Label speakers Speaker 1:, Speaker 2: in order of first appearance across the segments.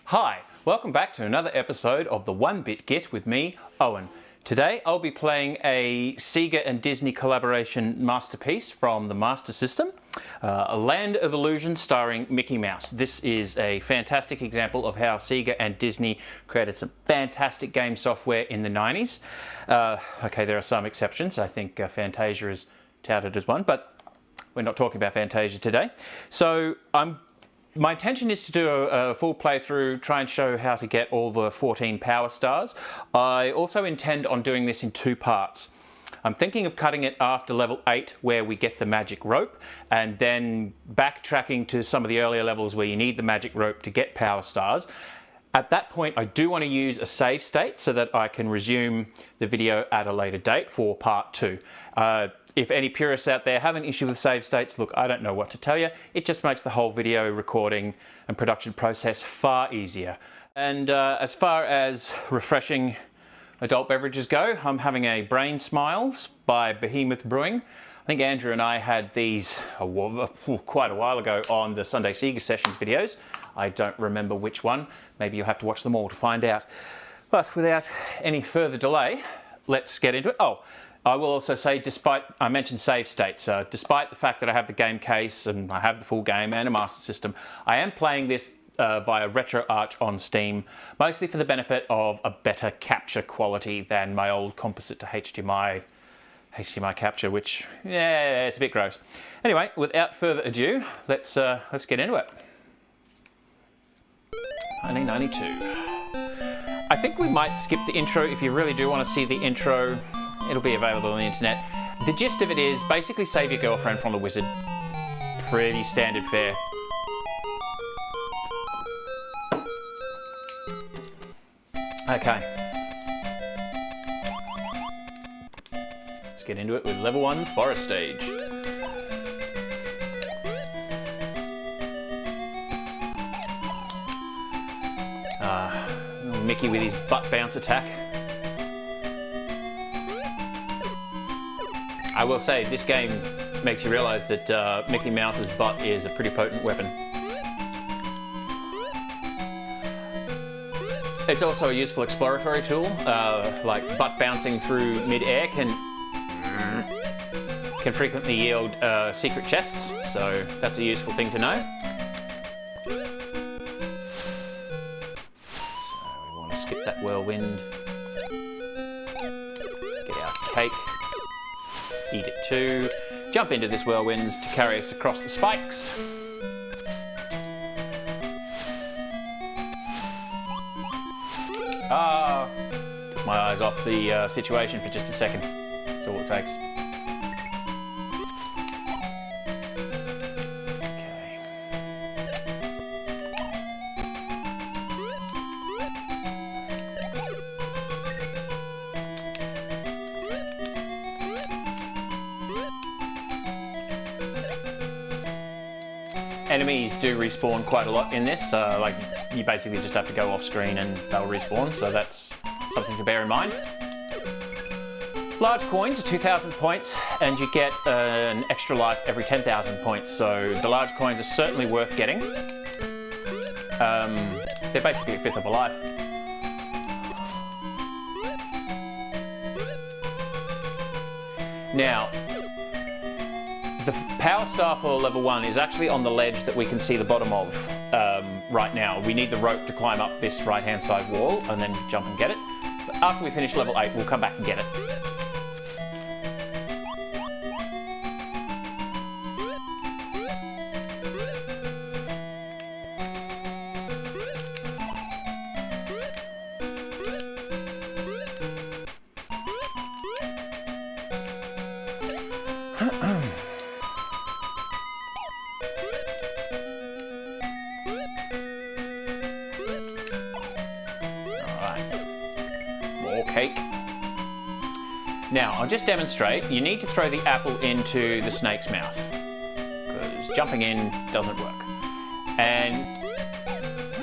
Speaker 1: Hi, welcome back to another episode of the 1-Bit Git with me, Owen. Today I'll be playing a Sega and Disney collaboration masterpiece from the Master System, A Land of Illusion starring Mickey Mouse. This is a fantastic example of how Sega and Disney created some fantastic game software in the 90s. Okay, there are some exceptions. I think Fantasia is touted as one, but we're not talking about Fantasia today. So my intention is to do a full playthrough, try and show how to get all the 14 power stars. I also intend on doing this in 2 parts. I'm thinking of cutting it after level 8 where we get the magic rope, and then backtracking to some of the earlier levels where you need the magic rope to get power stars. At that point, I do want to use a save state so that I can resume the video at a later date for part 2. If any purists out there have an issue with save states, look, I don't know what to tell you. It just makes the whole video recording and production process far easier. And as far as refreshing adult beverages go, I'm having a Brain Smiles by Behemoth Brewing. I think Andrew and I had these quite a while ago on the Sunday Sega Sessions videos. I don't remember which one. Maybe you'll have to watch them all to find out. But without any further delay, let's get into it. Oh, I will also say, I mentioned save states, despite the fact that I have the game case and I have the full game and a Master System, I am playing this via RetroArch on Steam, mostly for the benefit of a better capture quality than my old composite to HDMI capture, which, yeah, it's a bit gross. Anyway, without further ado, let's get into it. 1992. I think we might skip the intro if you really do want to see the intro. It'll be available on the internet. The gist of it is basically save your girlfriend from the wizard. Pretty standard fare. Okay. Let's get into it with level 1 forest stage. Mickey with his butt bounce attack. I will say, this game makes you realise that Mickey Mouse's butt is a pretty potent weapon. It's also a useful exploratory tool, like butt bouncing through mid-air can frequently yield secret chests, so that's a useful thing to know. So we want to skip that whirlwind, get our cake. Eat it too. Jump into this whirlwind to carry us across the spikes. Took my eyes off the situation for just a second. That's all it takes. Enemies do respawn quite a lot in this, like you basically just have to go off screen and they'll respawn, so that's something to bear in mind. Large coins are 2,000 points and you get an extra life every 10,000 points, so the large coins are certainly worth getting. They're basically a fifth of a life. Now, the power star for level 1 is actually on the ledge that we can see the bottom of right now. We need the rope to climb up this right-hand side wall and then jump and get it. But after we finish level 8, we'll come back and get it. Cake. Now, I'll just demonstrate. You need to throw the apple into the snake's mouth, because jumping in doesn't work. And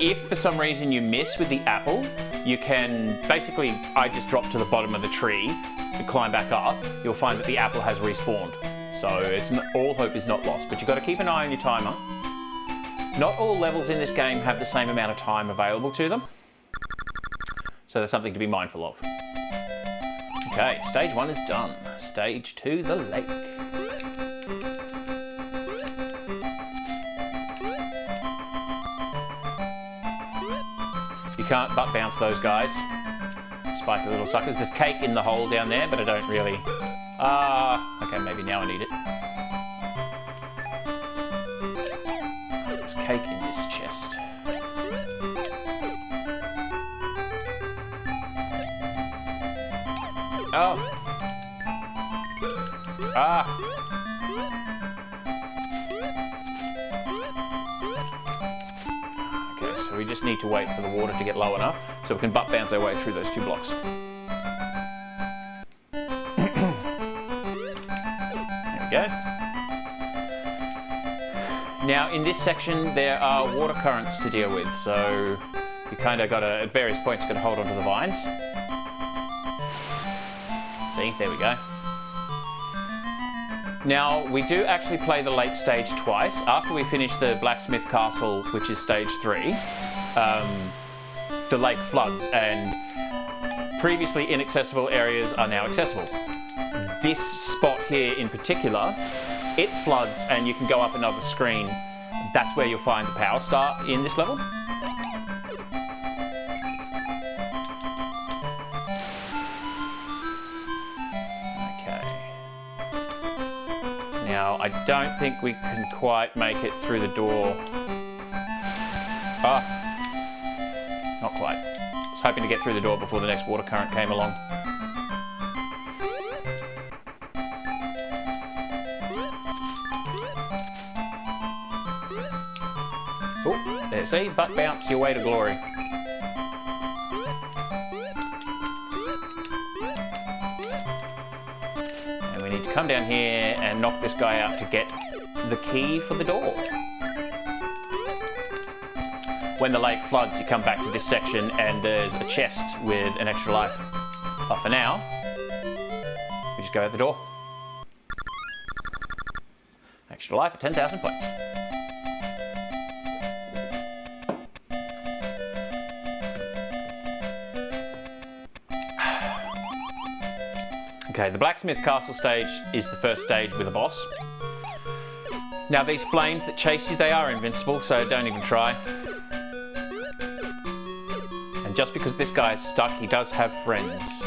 Speaker 1: if for some reason you miss with the apple, you can basically, I just drop to the bottom of the tree and climb back up. You'll find that the apple has respawned. So it's all hope is not lost, but you've got to keep an eye on your timer. Not all levels in this game have the same amount of time available to them, so there's something to be mindful of. Okay, stage 1 is done. Stage 2, the lake. You can't butt bounce those guys. Spiky little suckers. There's cake in the hole down there, but I don't really... okay, maybe now I need it. There's cake in this chest. Oh. Okay, so we just need to wait for the water to get low enough so we can butt bounce our way through those 2 blocks. There we go. Now in this section there are water currents to deal with, so you kind of got to, at various points, got to hold onto the vines. See, there we go. Now, we do actually play the lake stage twice. After we finish the Blacksmith Castle, which is stage 3, the lake floods and previously inaccessible areas are now accessible. This spot here in particular, it floods and you can go up another screen. That's where you'll find the power star in this level. Now, I don't think we can quite make it through the door. Not quite. I was hoping to get through the door before the next water current came along. Oh, there, see? Butt bounce your way to glory. We need to come down here and knock this guy out to get the key for the door. When the lake floods, you come back to this section and there's a chest with an extra life. But for now, we just go out the door. Extra life at 10,000 points. Okay, the Blacksmith Castle stage is the first stage with a boss. Now these flames that chase you, they are invincible, so don't even try. And just because this guy is stuck, he does have friends.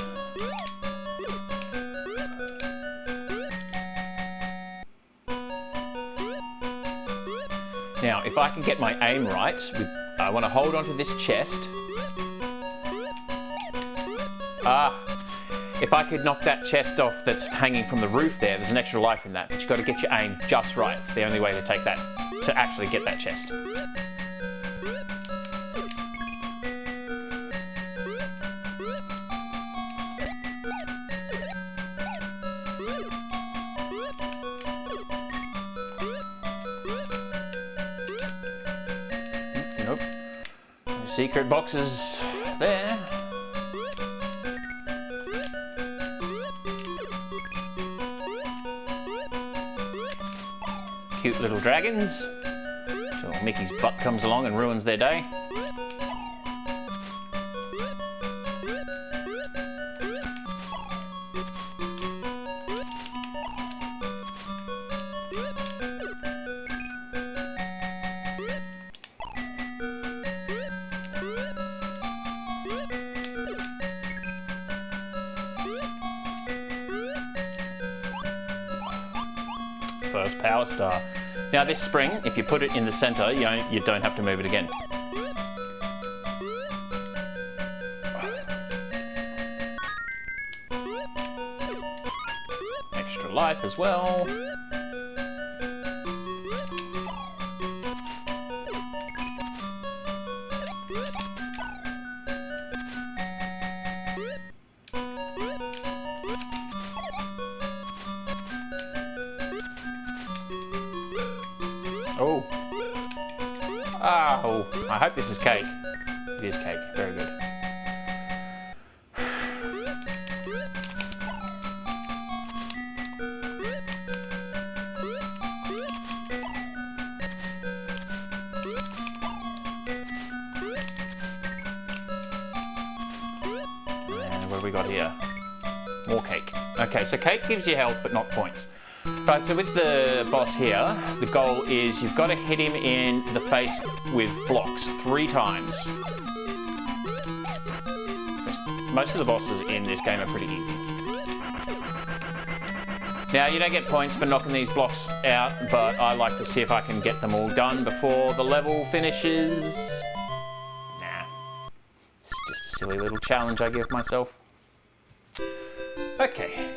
Speaker 1: Now, if I can get my aim right, I want to hold onto this chest. If I could knock that chest off that's hanging from the roof there's an extra life in that, but you've got to get your aim just right. It's the only way to take that, to actually get that chest. Nope. No secret boxes there. Cute little dragons. So Mickey's butt comes along and ruins their day. First power star. Now this spring, if you put it in the center, you don't have to move it again. Extra life as well. Oh. Oh, I hope this is cake. It is cake. Very good. we got here? More cake. Okay, so cake gives you health, but not points. Right, so with the boss here, the goal is you've got to hit him in the face with blocks 3 times. So most of the bosses in this game are pretty easy. Now, you don't get points for knocking these blocks out, but I like to see if I can get them all done before the level finishes. Nah. It's just a silly little challenge I give myself. Okay.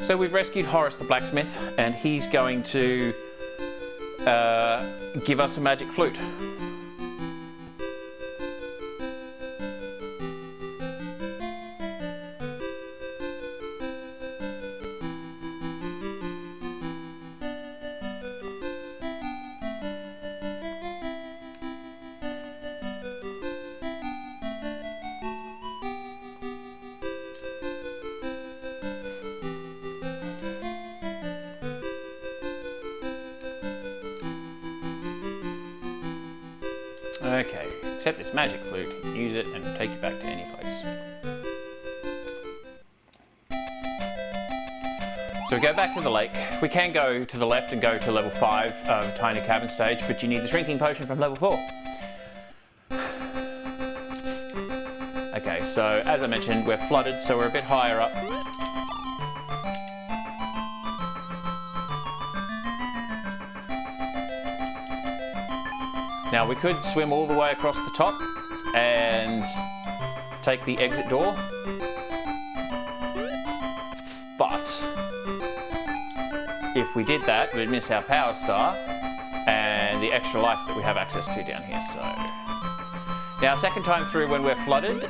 Speaker 1: So we've rescued Horace the Blacksmith, and he's going to give us a magic flute.
Speaker 2: Okay, accept this magic flute, use it and take you back to any place. So we go back to the lake. We can go to the left and go to level 5 of Tiny Cavern stage, but you need the shrinking potion from level 4. Okay, so as I mentioned, we're flooded, so we're a bit higher up. Now we could swim all the way across the top and take the exit door, but if we did that, we'd miss our power star and the extra life that we have access to down here. So now, second time through when we're flooded,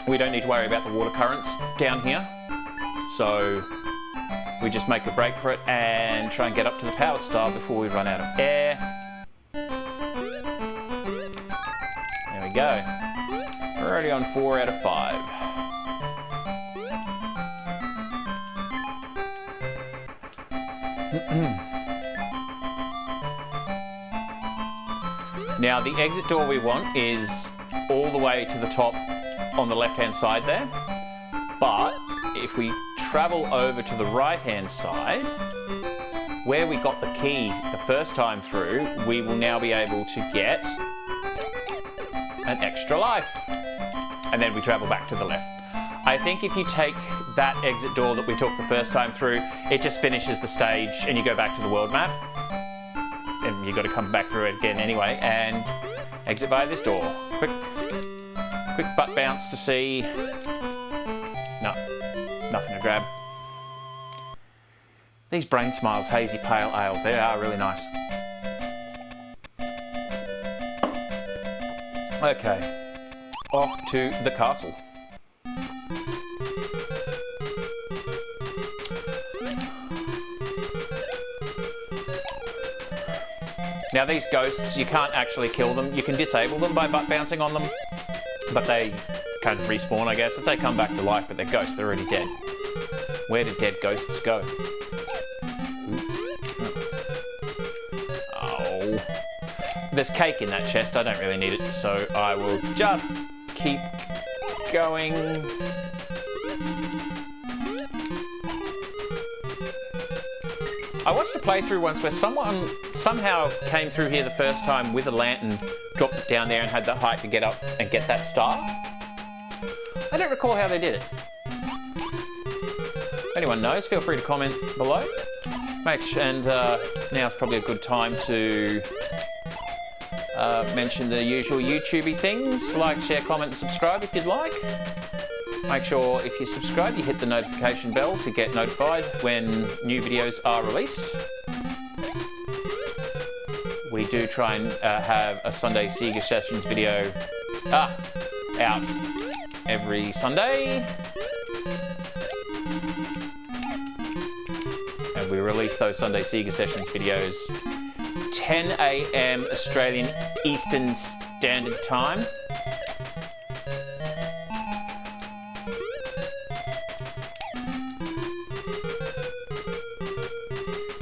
Speaker 2: we don't need to worry about the water currents down here. So we just make a break for it and try and get up to the power star before we run out of air. There we go. We're already on 4 out of 5. Now the exit door we want is all the way to the top on the left hand side there, but if we travel over to the right hand side where we got the key the first time through, we will now be able to get an extra life, and then we travel back to the left. I think if you take that exit door that we took the first time through, it just finishes the stage and you go back to the world map. And you've got to come back through it again anyway and exit via this door. Quick butt bounce to see. No, nothing to grab. These Brain Smiles Hazy Pale Ales, they are really nice. Okay, off to the castle. Now these ghosts, you can't actually kill them. You can disable them by butt bouncing on them, but they kind of respawn, I guess. I'd say come back to life, but they're ghosts, they're already dead. Where did dead ghosts go? Oh. There's cake in that chest, I don't really need it, so I will just keep going. I watched a playthrough once where someone somehow came through here the first time with a lantern, dropped it down there and had the height to get up and get that star. I don't recall how they did it. If anyone knows, feel free to comment below. And now's probably a good time to mention the usual YouTubey things, like, share, comment and subscribe if you'd like. Make sure if you subscribe you hit the notification bell to get notified when new videos are released. We do try and have a Sunday Sega Sessions video out every Sunday. And we release those Sunday Sega Sessions videos 10 AM Australian Eastern Standard Time.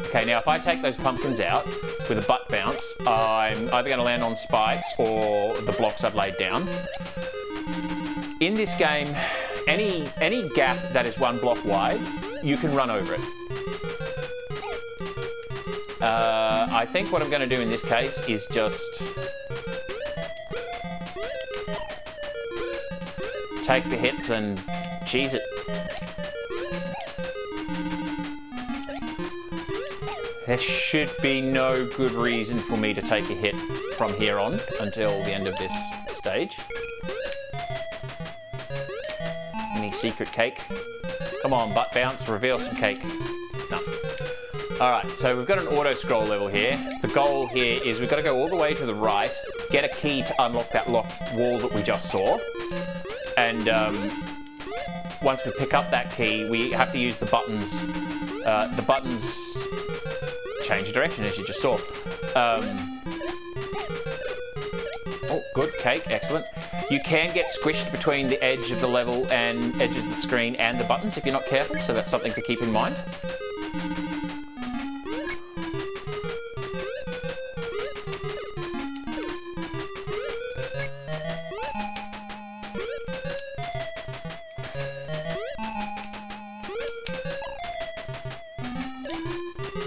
Speaker 2: Okay, now if I take those pumpkins out with a butt bounce, I'm either going to land on spikes or the blocks I've laid down. In this game, any gap that is 1 block wide, you can run over it. I think what I'm going to do in this case is just take the hits and cheese it. There should be no good reason for me to take a hit from here on until the end of this stage. Any secret cake? Come on, butt bounce, reveal some cake. No. Alright, so we've got an auto-scroll level here. The goal here is we've got to go all the way to the right, get a key to unlock that locked wall that we just saw, and once we pick up that key, we have to use the buttons. The buttons change direction, as you just saw. Oh, good, cake, excellent. You can get squished between the edge of the level and edges of the screen and the buttons if you're not careful, so that's something to keep in mind.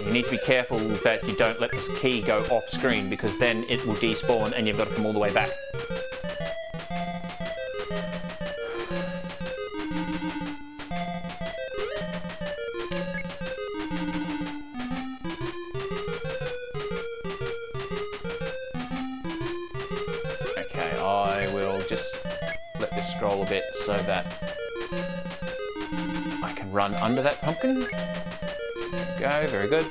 Speaker 2: You need to be careful that you don't let this key go off screen, because then it will despawn and you've got to come all the way back. Okay, I will just let this scroll a bit so that I can run under that pumpkin. Go, very good.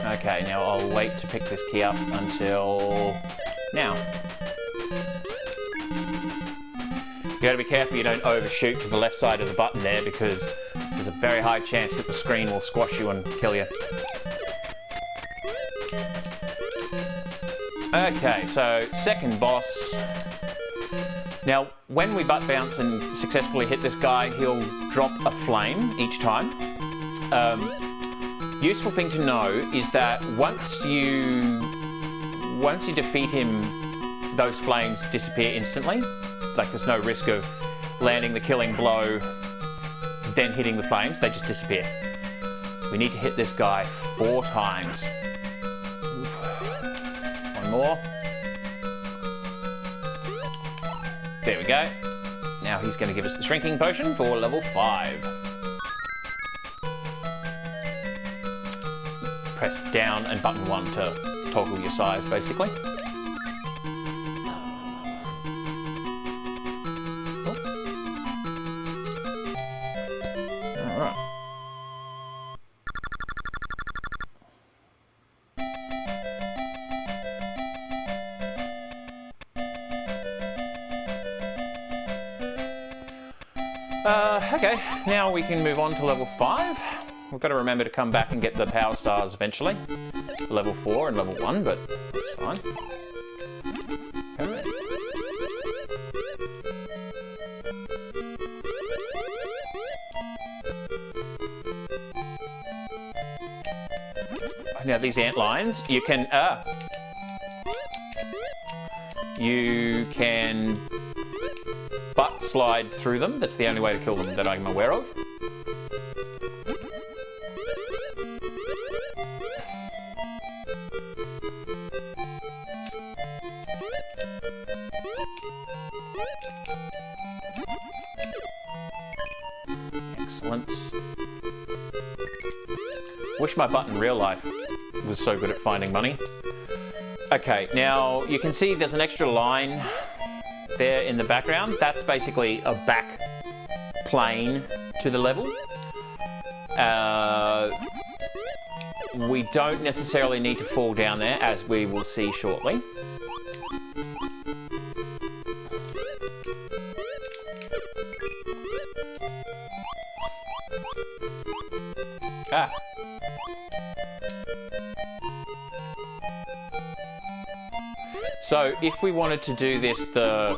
Speaker 2: Okay, now I'll wait to pick this key up until now. You got to be careful you don't overshoot to the left side of the button there, because there's a very high chance that the screen will squash you and kill you. Okay, so second boss. Now, when we butt bounce and successfully hit this guy, he'll drop a flame each time. Useful thing to know is that once you defeat him, those flames disappear instantly. Like, there's no risk of landing the killing blow, then hitting the flames. They just disappear. We need to hit this guy 4 times. One more. There we go. Now he's going to give us the shrinking potion for level 5. Press down and button 1 to toggle your size, basically. Okay, now we can move on to level 5. We've got to remember to come back and get the power stars eventually. Level 4 and level 1, but that's fine. Okay. Now these ant lions, you can butt slide through them. That's the only way to kill them that I'm aware of. Excellent. Wish my butt in real life was so good at finding money. Okay, now you can see there's an extra line there in the background. That's basically a back plane to the level. We don't necessarily need to fall down there, as we will see shortly.
Speaker 1: So if we wanted to do this the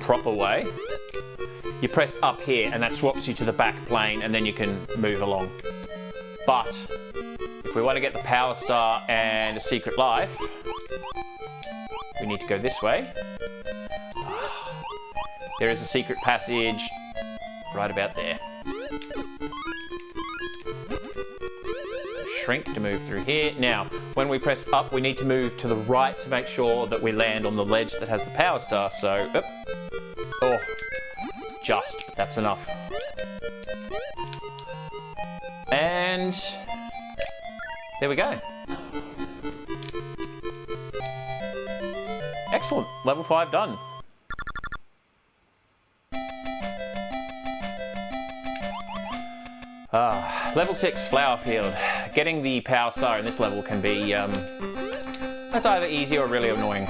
Speaker 1: proper way, you press up here and that swaps you to the back plane and then you can move along. But if we want to get the Power Star and a secret life, we need to go this way. There is a secret passage right about there. Shrink to move through here. Now, when we press up, we need to move to the right to make sure that we land on the ledge that has the Power Star. So, oh, just, but that's enough. And there we go. Excellent, level 5 done. Level 6, Flower Field. Getting the Power Star in this level can be, that's either easy or really annoying.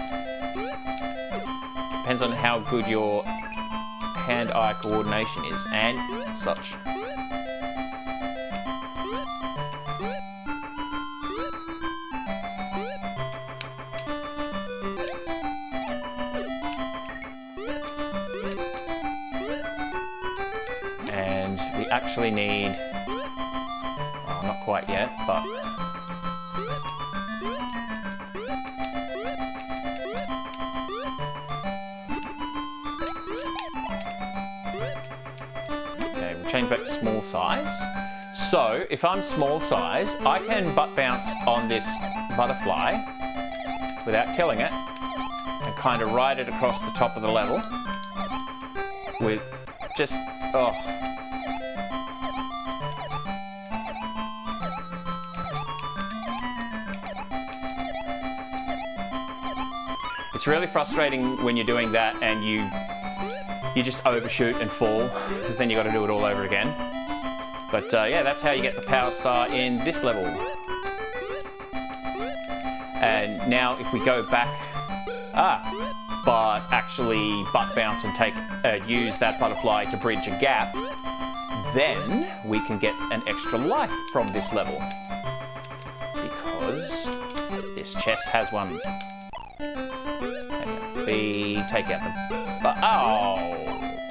Speaker 1: Depends on how good your hand-eye coordination is and such. And we actually need, oh, not quite yet, but okay, we'll change back to small size. So if I'm small size, I can butt bounce on this butterfly without killing it and kind of ride it across the top of the level with just, oh. It's really frustrating when you're doing that and you just overshoot and fall, because then you got to do it all over again. But yeah, that's how you get the Power Star in this level. And now if we go back, but actually butt bounce and use that butterfly to bridge a gap, then we can get an extra life from this level, because this chest has one.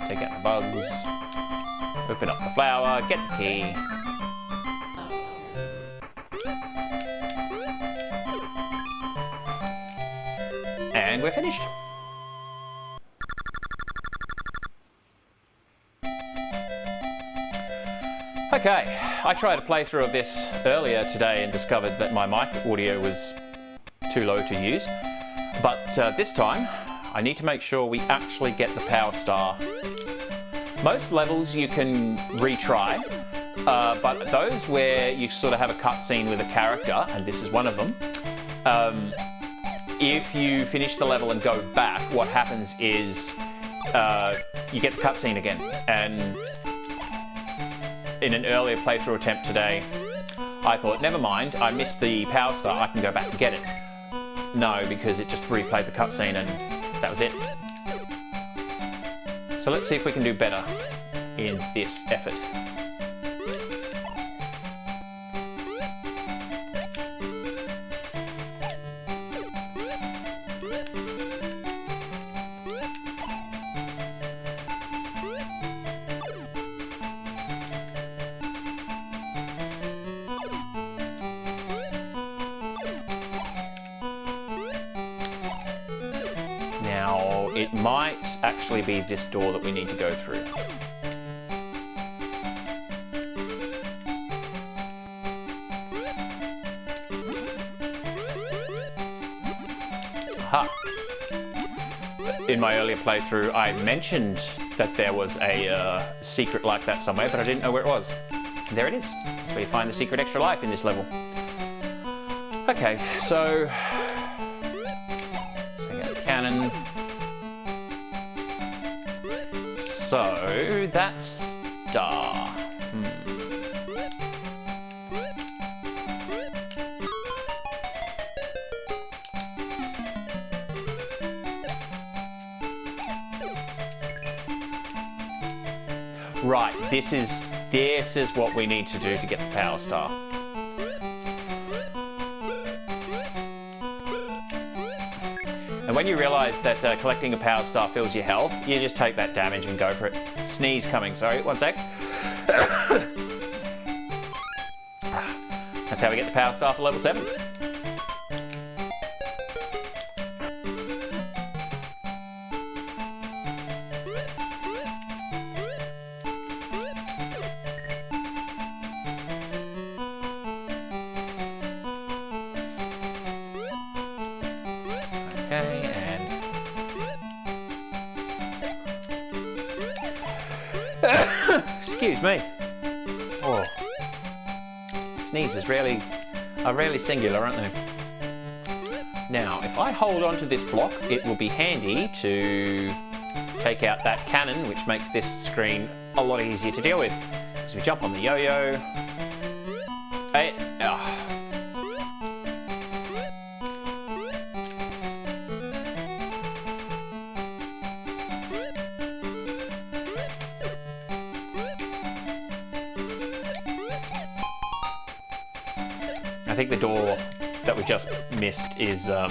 Speaker 1: Take out the bugs, open up the flower, get the key. And we're finished. Okay, I tried a playthrough of this earlier today and discovered that my mic audio was too low to use. But this time, I need to make sure we actually get the Power Star. Most levels you can retry, but those where you sort of have a cutscene with a character, and this is one of them, if you finish the level and go back, what happens is you get the cutscene again. And in an earlier playthrough attempt today, I thought, never mind, I missed the Power Star, I can go back and get it. No, because it just replayed the cutscene and that was it. So let's see if we can do better in this effort. Now, it might actually be this door that we need to go through. Aha! In my earlier playthrough, I mentioned that there was a secret like that somewhere, but I didn't know where it was. And there it is. That's where you find the secret extra life in this level. Okay, so cannon. So that's star. Right, this is what we need to do to get the Power Star. And
Speaker 2: when you realise that collecting a power star fills your health, you just take that damage and go for it. Sneeze coming, sorry, one sec. That's how we get the power star for level 7. Okay, and excuse me. Oh, sneezes are rarely singular, aren't they? Now, if I hold on to this block, it will be handy to take out that cannon, which makes this screen a lot easier to deal with. So we jump on the yo-yo. Hey, I think the door that we just missed is, I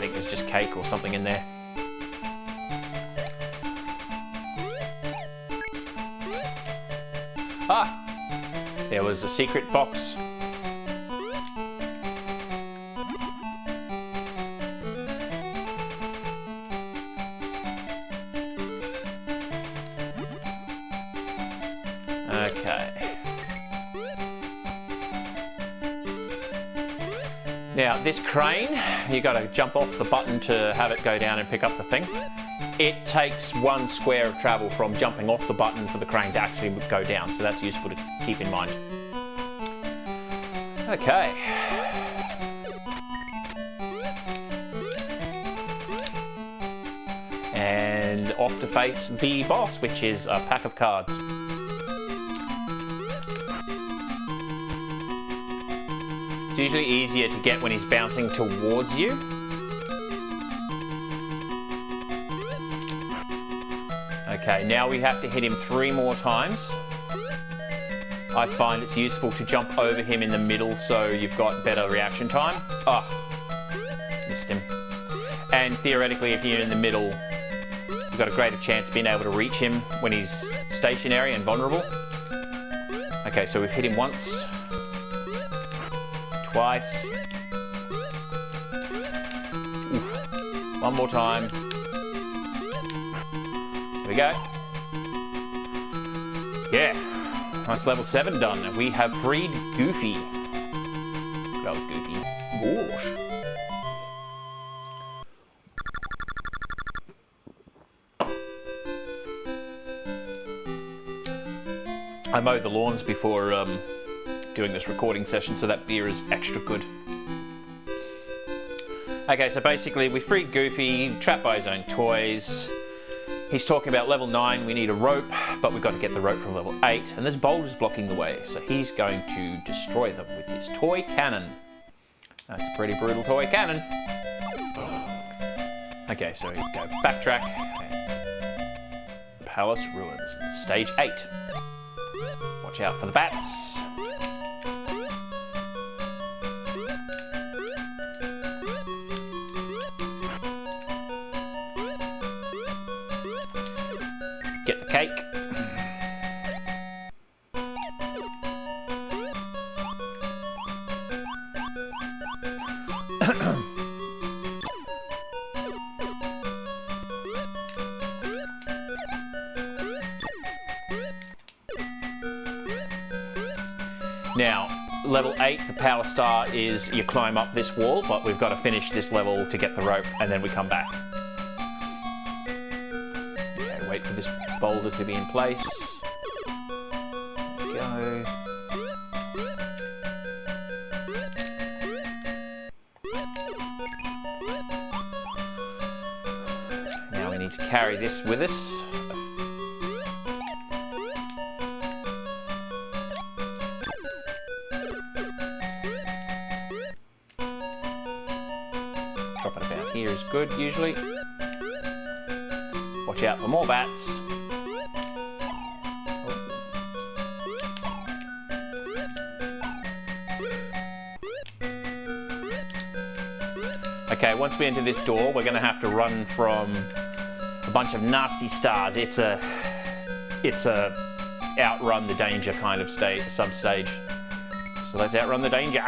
Speaker 2: think there's just cake or something in there. Ah! There was a secret box. Okay. Now this crane, you got to jump off the button to have it go down and pick up the thing. It takes 1 square of travel from jumping off the button for the crane to actually go down, so that's useful to keep in mind. Okay. And off to face the boss, which is a pack of cards. It's usually easier to get when he's bouncing towards you. Okay, now we have to hit him 3 more times. I find it's useful to jump over him in the middle so you've got better reaction time. Ah, missed him. And theoretically, if you're in the middle, you've got a greater chance of being able to reach him when he's stationary and vulnerable. Okay, so we've hit him once. Twice. Oof. 1 more time. There we go. Yeah, that's level 7 done. We have freed Goofy. Good old Goofy. Gosh. I mowed the lawns before doing this recording session, so that beer is extra good. Okay, so basically we freed Goofy, trapped by his own toys. He's talking about level 9, we need a rope, but we've got to get the rope from level 8, and there's boulders blocking the way, so he's going to destroy them with his toy cannon. That's a pretty brutal toy cannon. Okay, so we go backtrack. Palace Ruins, stage 8. Watch out for the bats. Get the cake. Now, level 8, the power star is you climb up this wall, but we've got to finish this level to get the rope, and then we come back. Okay, wait for this boulder to be in place. There we go. Now we need to carry this with us. Drop it about here is good, usually. Watch out for more bats. Okay, once we enter this door, we're going to have to run from a bunch of nasty stars. It's a outrun the danger kind of sub-stage. So let's outrun the danger.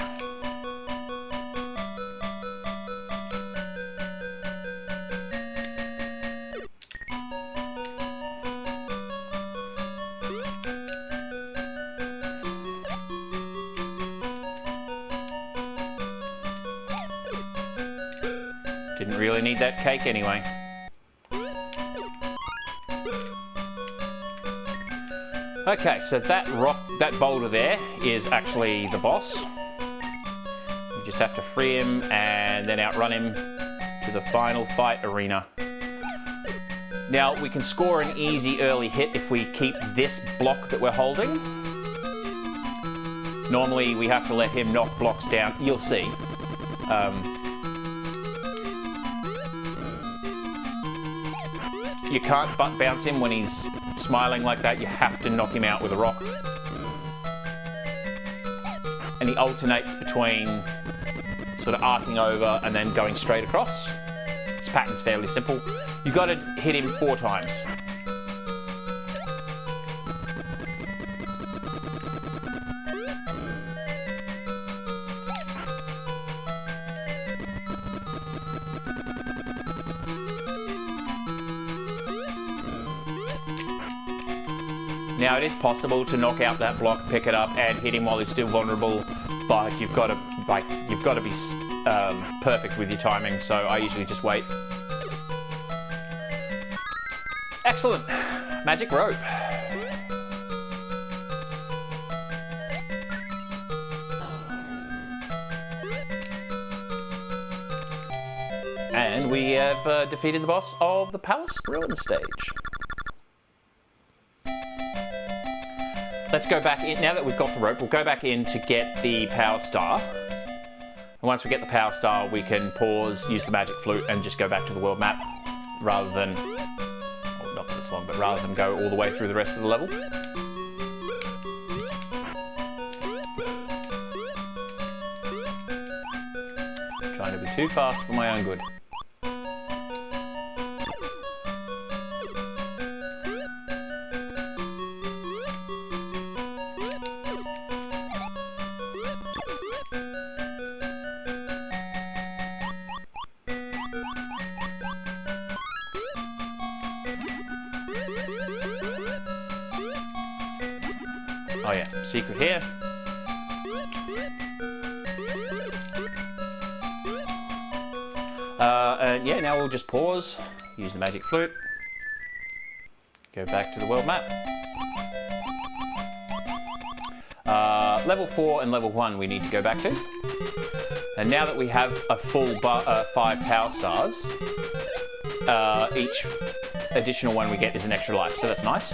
Speaker 2: Didn't really need that cake anyway. Okay, so that boulder there is actually the boss. You just have to free him and then outrun him to the final fight arena. Now, we can score an easy early hit if we keep this block that we're holding. Normally, we have to let him knock blocks down. You'll see. You can't butt bounce him when he's smiling like that. You have to knock him out with a rock. And he alternates between sort of arcing over and then going straight across. This pattern's fairly simple. You've got to hit him 4 times. Now, it is possible to knock out that block, pick it up, and hit him while he's still vulnerable, but you've got to be perfect with your timing. So I usually just wait. Excellent, magic rope. And we have defeated the boss of the Palace Ruin stage. Let's go back in. Now that we've got the rope, we'll go back in to get the Power Star. And once we get the Power Star, we can pause, use the magic flute, and just go back to the world map rather than, well, not that it's long, but rather than go all the way through the rest of the level. Trying to be too fast for my own good. Oh yeah, secret here. And yeah, now we'll just pause, use the magic flute, go back to the world map. Level 4 and level 1 we need to go back to. And now that we have a full 5 power stars, each additional one we get is an extra life, so that's nice.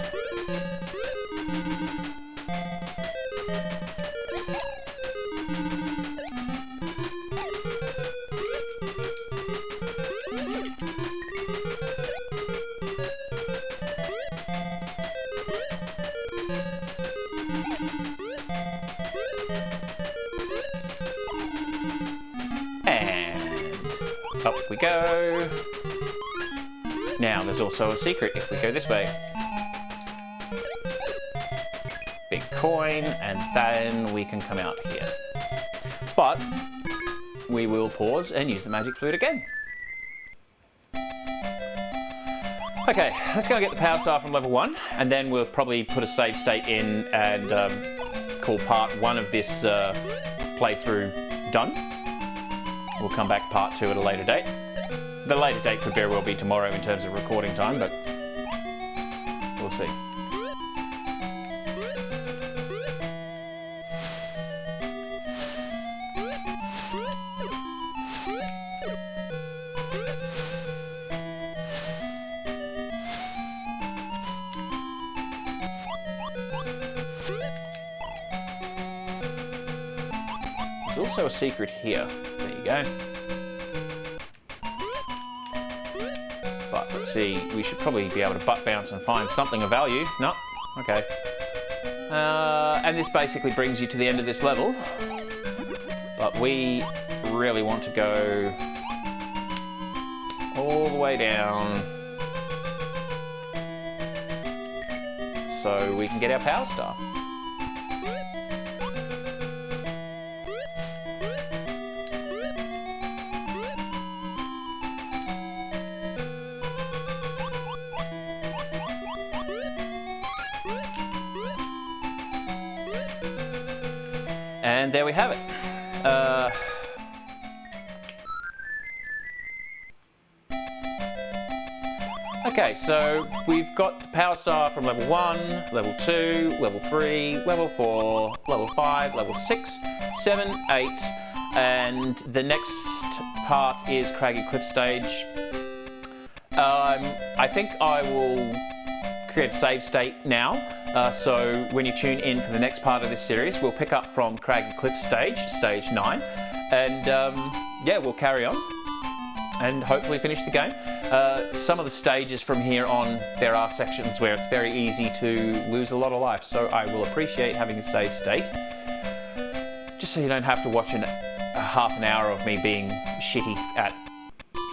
Speaker 2: Up we go. Now there's also a secret if we go this way. Big coin, and then we can come out here. But we will pause and use the magic flute again. Okay, let's go get the power star from level 1, and then we'll probably put a save state in and call part 1 of this playthrough done. We'll come back part 2 at a later date. The later date could very well be tomorrow in terms of recording time, but we'll see. There's also a secret here. There you go. But let's see, we should probably be able to butt bounce and find something of value. No? Okay. And this basically brings you to the end of this level. But we really want to go all the way down so we can get our power star. And there we have it. Okay, so we've got the power star from level 1, level 2, level 3, level 4, level 5, level 6, 7, 8, and the next part is Craggy Cliff stage. I think I will create a save state now, so when you tune in for the next part of this series, we'll pick up from Craggy Cliff stage, stage 9, and yeah, we'll carry on and hopefully finish the game. Some of the stages from here on, there are sections where it's very easy to lose a lot of life, so I will appreciate having a save state, just so you don't have to watch a half an hour of me being shitty at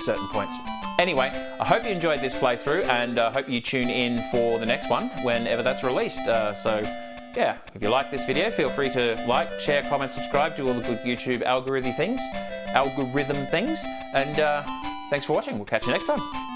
Speaker 2: certain points. Anyway, I hope you enjoyed this playthrough, and I hope you tune in for the next one whenever that's released. So yeah, if you like this video, feel free to like, share, comment, subscribe, do all the good YouTube algorithm things, and thanks for watching. We'll catch you next time.